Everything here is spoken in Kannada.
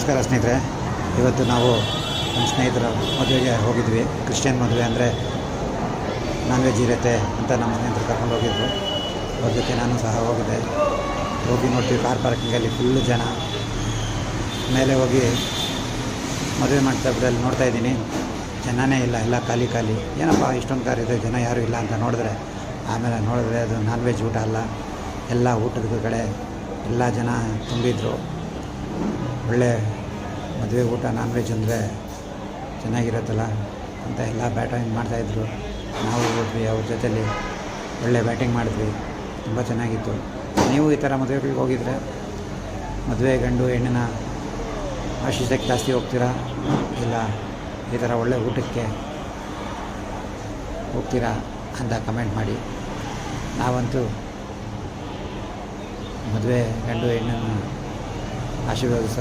ನಮಸ್ಕಾರ ಸ್ನೇಹಿತರೆ. ಇವತ್ತು ನಾವು ನಮ್ಮ ಸ್ನೇಹಿತರ ಮದುವೆಗೆ ಹೋಗಿದ್ವಿ. ಕ್ರಿಶ್ಚಿಯನ್ ಮದುವೆ ಅಂದರೆ ನಾನ್ ವೆಜ್ ಇರುತ್ತೆ ಅಂತ ನಮ್ಮ ಸ್ನೇಹಿತರು ಕರ್ಕೊಂಡು ಹೋಗಿದ್ರು. ಅವ್ರ ಜೊತೆ ನಾನು ಸಹ ಹೋಗಿದ್ದೆ. ಹೋಗಿ ನೋಡ್ತೀವಿ, ಕಾರ್ ಪಾರ್ಕಿಂಗಲ್ಲಿ ಫುಲ್ಲು ಜನ. ಮೇಲೆ ಹೋಗಿ ಮದುವೆ ಮಂಟಪದಲ್ಲಿ ನೋಡ್ತಾಯಿದ್ದೀನಿ, ಜನನೇ ಇಲ್ಲ, ಎಲ್ಲ ಖಾಲಿ ಖಾಲಿ. ಏನಪ್ಪ ಇಷ್ಟೊಂದು ಕಾರ್ ಇದೆ, ಜನ ಯಾರೂ ಇಲ್ಲ ಅಂತ ನೋಡಿದ್ರೆ, ಆಮೇಲೆ ನೋಡಿದ್ರೆ ಅದು ನಾನ್ ವೆಜ್ ಊಟ ಅಲ್ಲ, ಎಲ್ಲ ಊಟದ ಕಡೆ ಎಲ್ಲ ಜನ ತುಂಬಿದ್ರು. ಒಳ್ಳೆ ಮದುವೆ ಊಟ, ನಾನ್ ವೆಜ್ ಅಂದರೆ ಚೆನ್ನಾಗಿರುತ್ತಲ್ಲ ಅಂತ ಎಲ್ಲ ಬ್ಯಾಟಿಂಗ್ ಮಾಡ್ತಾಯಿದ್ರು. ನಾವು ಹೋದ್ವಿ, ಅವ್ರ ಜೊತೆಲಿ ಒಳ್ಳೆ ಬ್ಯಾಟಿಂಗ್ ಮಾಡಿದ್ವಿ, ತುಂಬ ಚೆನ್ನಾಗಿತ್ತು. ನೀವು ಈ ಥರ ಮದುವೆಗಳಿಗೆ ಹೋಗಿದ್ರೆ ಮದುವೆ ಗಂಡು ಹೆಣ್ಣಿನ ಆಶೀರ್ವಾದಕ್ಕೆ ಜಾಸ್ತಿ ಹೋಗ್ತೀರಾ, ಇಲ್ಲ ಈ ಥರ ಒಳ್ಳೆ ಊಟಕ್ಕೆ ಹೋಗ್ತೀರಾ ಅಂತ ಕಮೆಂಟ್ ಮಾಡಿ. ನಾವಂತೂ ಮದುವೆ ಗಂಡು ಹೆಣ್ಣನ್ನು ಆಶೀರ್ವದಿಸಲು